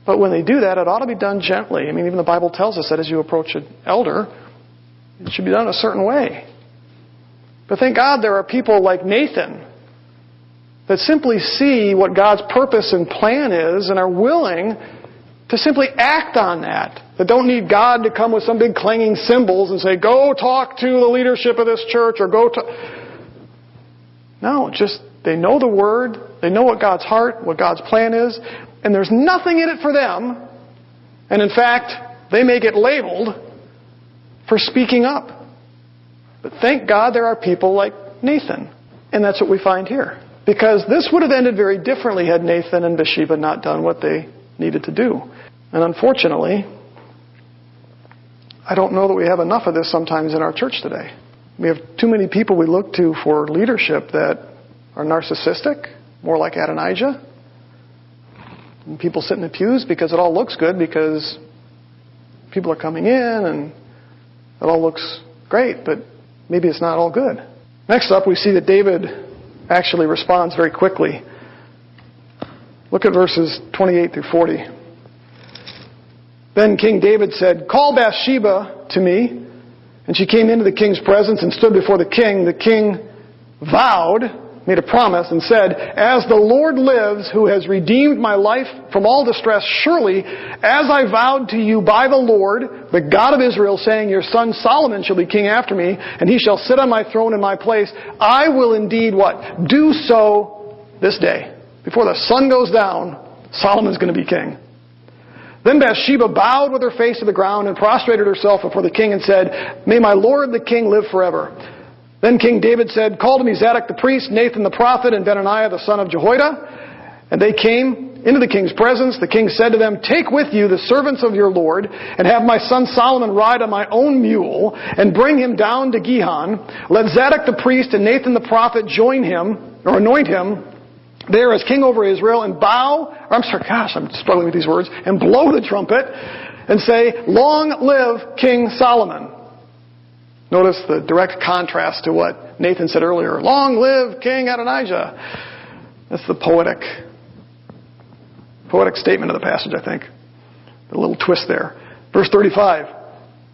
But when they do that, it ought to be done gently. I mean, even the Bible tells us that as you approach an elder, it should be done a certain way. But thank God there are people like Nathan that simply see what God's purpose and plan is and are willing to simply act on that. That don't need God to come with some big clanging cymbals and say, go talk to the leadership of this church, or go to... No, just they know the Word, they know what God's heart, what God's plan is, and there's nothing in it for them. And in fact, they may get labeled for speaking up. But thank God there are people like Nathan. And that's what we find here. Because this would have ended very differently had Nathan and Bathsheba not done what they needed to do. And unfortunately, I don't know that we have enough of this sometimes in our church today. We have too many people we look to for leadership that are narcissistic, more like Adonijah. And people sit in the pews because it all looks good, because people are coming in and it all looks great, but maybe it's not all good. Next up, we see that David actually responds very quickly. Look at verses 28 through 40. Then King David said, "Call Bathsheba to me." And she came into the king's presence and stood before the king. The king vowed, made a promise, and said, "As the Lord lives, who has redeemed my life from all distress, surely, as I vowed to you by the Lord, the God of Israel, saying, your son Solomon shall be king after me, and he shall sit on my throne in my place, I will indeed," what? "Do so this day." Before the sun goes down, Solomon's going to be king. Then Bathsheba bowed with her face to the ground and prostrated herself before the king and said, "May my lord the king live forever." Then King David said, "Call to me Zadok the priest, Nathan the prophet, and Benaiah the son of Jehoiada." And they came into the king's presence. The king said to them, "Take with you the servants of your lord, and have my son Solomon ride on my own mule, and bring him down to Gihon. Let Zadok the priest and Nathan the prophet join him, or anoint him, there as king over Israel, and I'm struggling with these words, and blow the trumpet, and say, long live King Solomon." Notice the direct contrast to what Nathan said earlier. Long live King Adonijah. That's the poetic statement of the passage, I think. A little twist there. Verse 35.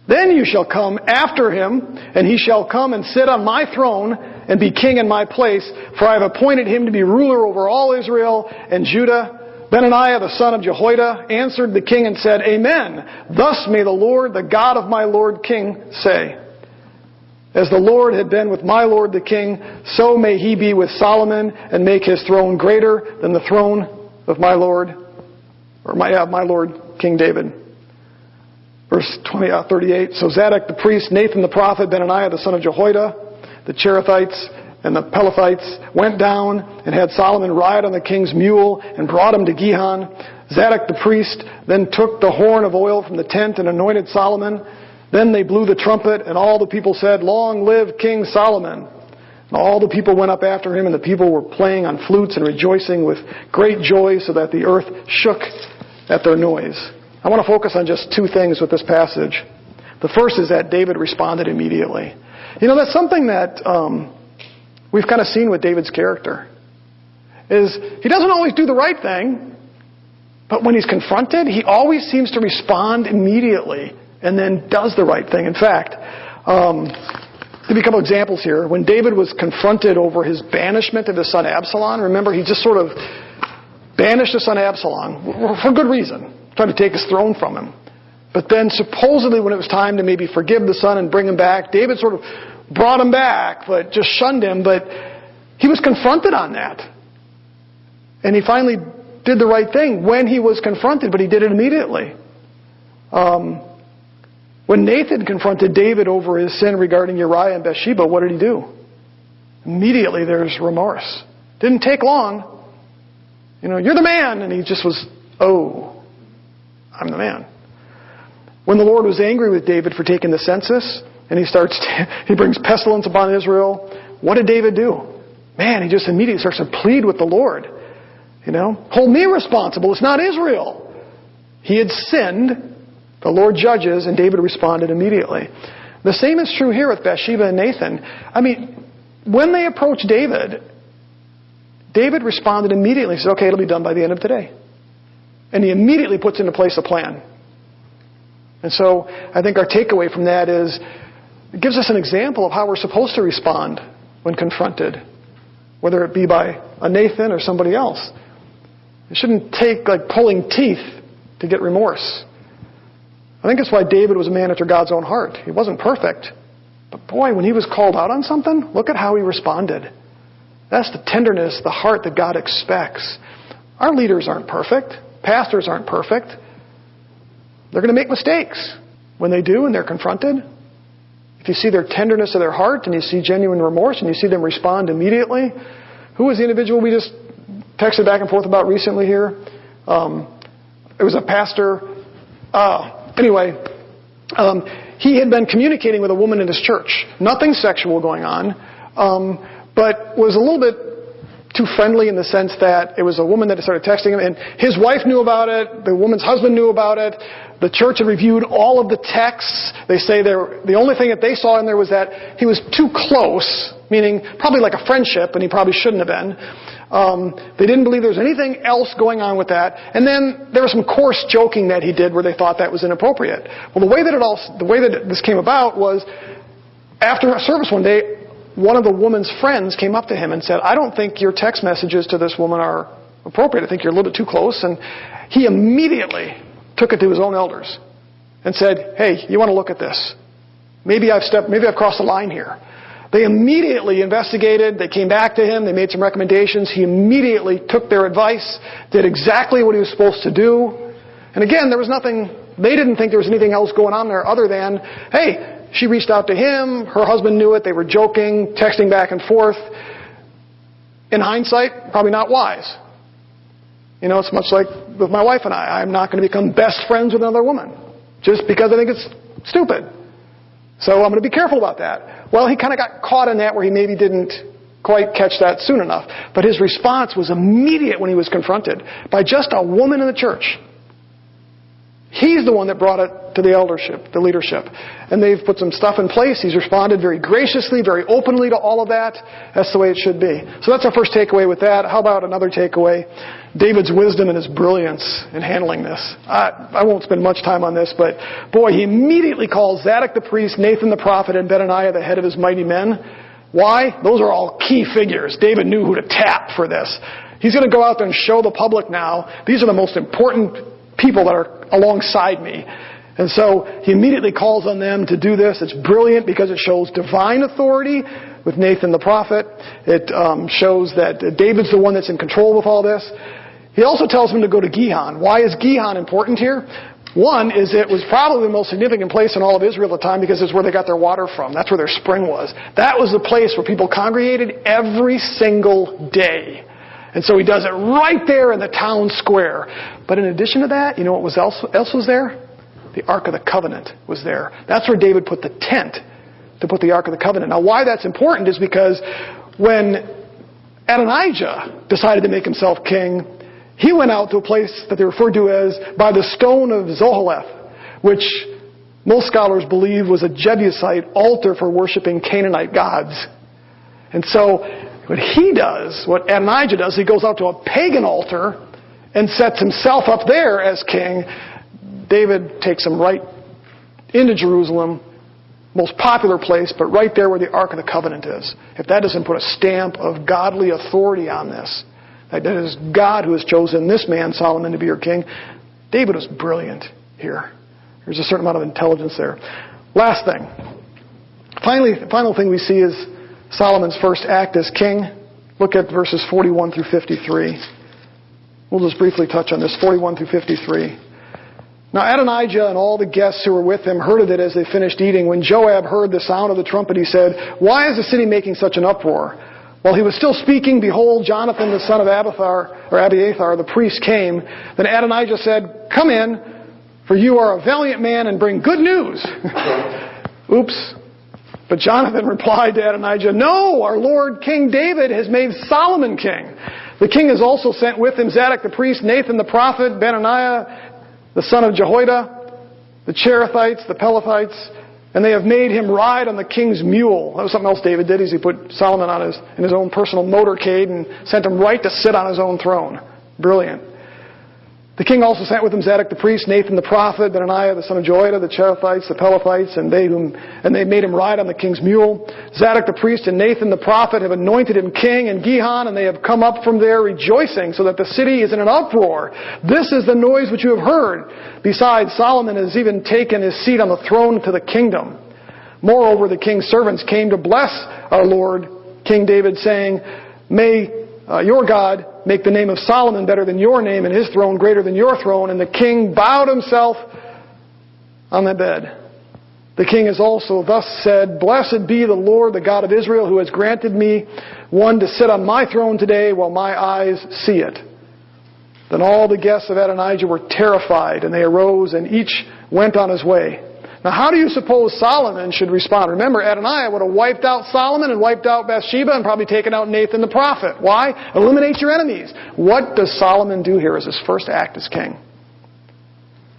"Then you shall come after him, and he shall come and sit on my throne and be king in my place, for I have appointed him to be ruler over all Israel and Judah." Benaiah the son of Jehoiada answered the king and said, "Amen. Thus may the Lord, the God of my lord king, say, as the Lord had been with my lord the king, so may he be with Solomon, and make his throne greater than the throne of my lord, my lord King David." Verse 38, "So Zadok the priest, Nathan the prophet, Benaiah the son of Jehoiada, the Cherethites and the Pelethites went down and had Solomon ride on the king's mule and brought him to Gihon. Zadok the priest then took the horn of oil from the tent and anointed Solomon. Then they blew the trumpet, and all the people said, long live King Solomon. And all the people went up after him, and the people were playing on flutes and rejoicing with great joy, so that the earth shook at their noise." I want to focus on just two things with this passage. The first is that David responded immediately. You know, that's something that we've kind of seen with David's character. Is he doesn't always do the right thing, but when he's confronted, he always seems to respond immediately and then does the right thing. In fact, give you a couple examples here. When David was confronted over his banishment of his son Absalom, remember, he just sort of banished his son Absalom for good reason, trying to take his throne from him. But then supposedly when it was time to maybe forgive the son and bring him back, David sort of brought him back, but just shunned him. But he was confronted on that. And he finally did the right thing when he was confronted, but he did it immediately. When Nathan confronted David over his sin regarding Uriah and Bathsheba, what did he do? Immediately there's remorse. Didn't take long. You know, you're the man. And he just was, oh, I'm the man. When the Lord was angry with David for taking the census, and he brings pestilence upon Israel, what did David do? Man, he just immediately starts to plead with the Lord. You know, hold me responsible. It's not Israel. He had sinned. The Lord judges, and David responded immediately. The same is true here with Bathsheba and Nathan. I mean, when they approached David, David responded immediately. He said, okay, it'll be done by the end of today. And he immediately puts into place a plan. And so I think our takeaway from that is it gives us an example of how we're supposed to respond when confronted, whether it be by a Nathan or somebody else. It shouldn't take like pulling teeth to get remorse. I think that's why David was a man after God's own heart. He wasn't perfect. But boy, when he was called out on something, look at how he responded. That's the tenderness, the heart that God expects. Our leaders aren't perfect. Pastors aren't perfect. They're going to make mistakes. When they do and they're confronted, if you see their tenderness of their heart and you see genuine remorse and you see them respond immediately. Who was the individual we just texted back and forth about recently here? It was a pastor. He had been communicating with a woman in his church. Nothing sexual going on, but was a little bit too friendly in the sense that it was a woman that started texting him, and his wife knew about it, the woman's husband knew about it, the church had reviewed all of the texts. They say the only thing that they saw in there was that he was too close, meaning probably like a friendship, and he probably shouldn't have been. They didn't believe there was anything else going on with that. And then there was some coarse joking that he did where they thought that was inappropriate. Well, the way that this came about was after a service one day, one of the woman's friends came up to him and said, I don't think your text messages to this woman are appropriate. I think you're a little bit too close. And he immediately took it to his own elders and said, hey, you want to look at this? Maybe I've crossed the line here. They immediately investigated. They came back to him. They made some recommendations. He immediately took their advice, did exactly what he was supposed to do. And again, there was nothing, they didn't think there was anything else going on there other than, hey, she reached out to him, her husband knew it, they were joking, texting back and forth. In hindsight, probably not wise. It's much like with my wife and I. I'm not going to become best friends with another woman just because I think it's stupid. So I'm going to be careful about that. Well, he kind of got caught in that where he maybe didn't quite catch that soon enough. But his response was immediate when he was confronted by just a woman in the church. He's the one that brought it to the eldership, the leadership. And they've put some stuff in place. He's responded very graciously, very openly to all of that. That's the way it should be. So that's our first takeaway with that. How about another takeaway? David's wisdom and his brilliance in handling this. I won't spend much time on this, but boy, he immediately calls Zadok the priest, Nathan the prophet, and Benaiah the head of his mighty men. Why? Those are all key figures. David knew who to tap for this. He's going to go out there and show the public now, these are the most important people that are alongside me. And so he immediately calls on them to do this. It's brilliant because it shows divine authority with Nathan the prophet. It shows that David's the one that's in control with all this. He also tells him to go to Gihon. Why is Gihon important here? One is it was probably the most significant place in all of Israel at the time because it's where they got their water from. That's where their spring was. That was the place where people congregated every single day. And so he does it right there in the town square. But in addition to that, you know what else was there? The Ark of the Covenant was there. That's where David put the tent to put the Ark of the Covenant. Now why that's important is because when Adonijah decided to make himself king, he went out to a place that they referred to as by the stone of Zoheleth, which most scholars believe was a Jebusite altar for worshiping Canaanite gods. And so what Adonijah does, he goes out to a pagan altar and sets himself up there as king. David takes him right into Jerusalem, most popular place, but right there where the Ark of the Covenant is. If that doesn't put a stamp of godly authority on this, that it is God who has chosen this man, Solomon, to be your king. David was brilliant here. There's a certain amount of intelligence there. Last thing. The final thing we see is Solomon's first act as king. Look at verses 41 through 53. We'll just briefly touch on this, 41 through 53. Now Adonijah and all the guests who were with him heard of it as they finished eating. When Joab heard the sound of the trumpet, he said, "Why is the city making such an uproar?" While he was still speaking, behold, Jonathan the son of Abiathar, the priest, came. Then Adonijah said, "Come in, for you are a valiant man and bring good news." Oops. But Jonathan replied to Adonijah, "No, our Lord King David has made Solomon king. The king has also sent with him Zadok the priest, Nathan the prophet, Benaiah the son of Jehoiada, the Cherethites, the Pelethites, and they have made him ride on the king's mule." That was something else David did, is he put Solomon in his own personal motorcade and sent him right to sit on his own throne. Brilliant. The king also sent with him Zadok the priest, Nathan the prophet, Benaiah the son of Jehoiada, the Cherethites, the Pelethites, and they made him ride on the king's mule. Zadok the priest and Nathan the prophet have anointed him king in Gihon, and they have come up from there rejoicing, so that the city is in an uproar. This is the noise which you have heard. Besides, Solomon has even taken his seat on the throne to the kingdom. Moreover, the king's servants came to bless our Lord King David, saying, "May your God make the name of Solomon better than your name, and his throne greater than your throne." And the king bowed himself on the bed. The king has also thus said, "Blessed be the Lord, the God of Israel, who has granted me one to sit on my throne today while my eyes see it." Then all the guests of Adonijah were terrified, and they arose, and each went on his way. Now how do you suppose Solomon should respond? Remember, Adoniah would have wiped out Solomon and wiped out Bathsheba and probably taken out Nathan the prophet. Why? Eliminate your enemies. What does Solomon do here as his first act as king?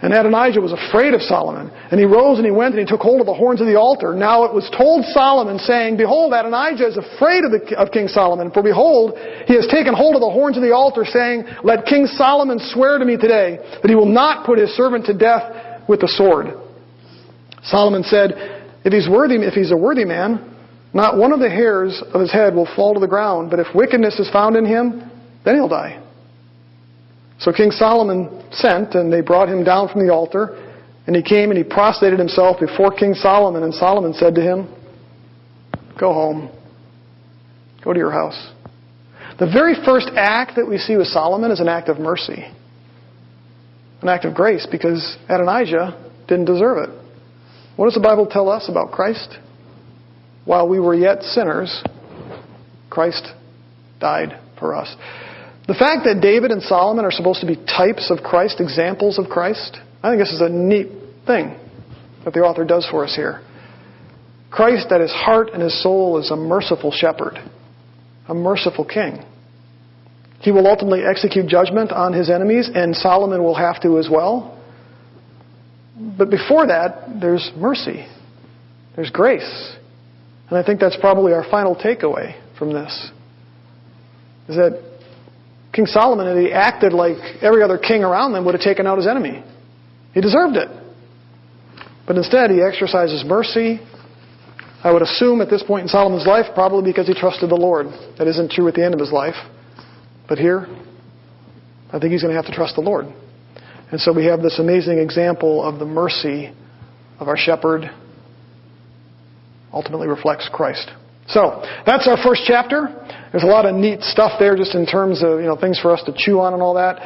And Adonijah was afraid of Solomon. And he rose and he went and he took hold of the horns of the altar. Now it was told Solomon, saying, Behold, Adonijah is afraid of King Solomon. For behold, he has taken hold of the horns of the altar, saying, Let King Solomon swear to me today that he will not put his servant to death with the sword. Solomon said, If he's a worthy man, not one of the hairs of his head will fall to the ground. But if wickedness is found in him, then he'll die. So King Solomon sent, and they brought him down from the altar, and he came and he prostrated himself before King Solomon, and Solomon said to him, Go home. Go to your house. The very first act that we see with Solomon is an act of mercy. An act of grace, because Adonijah didn't deserve it. What does the Bible tell us about Christ? While we were yet sinners, Christ died for us. The fact that David and Solomon are supposed to be types of Christ, examples of Christ, I think this is a neat thing that the author does for us here. Christ at his heart and his soul is a merciful shepherd, a merciful king. He will ultimately execute judgment on his enemies, and Solomon will have to as well. But before that, there's mercy. There's grace. And I think that's probably our final takeaway from this, is that King Solomon, if he acted like every other king around them, would have taken out his enemy. He deserved it. But instead, he exercises mercy. I would assume at this point in Solomon's life, probably because he trusted the Lord. That isn't true at the end of his life. But here, I think he's going to have to trust the Lord. And so we have this amazing example of the mercy of our shepherd. Ultimately reflects Christ. So, that's our first chapter. There's a lot of neat stuff there just in terms of, things for us to chew on and all that.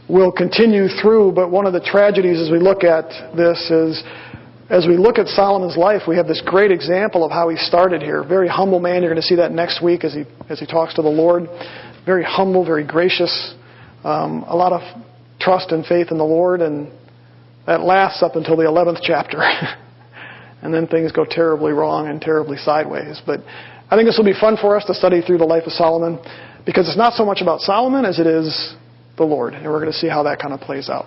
We'll continue through, but one of the tragedies as we look at this is, as we look at Solomon's life, we have this great example of how he started here. Very humble man. You're going to see that next week as he talks to the Lord. Very humble, very gracious. A lot of trust and faith in the Lord, and that lasts up until the 11th chapter. And then things go terribly wrong and terribly sideways. But I think this will be fun for us to study through the life of Solomon, because it's not so much about Solomon as it is the Lord. And we're going to see how that kind of plays out.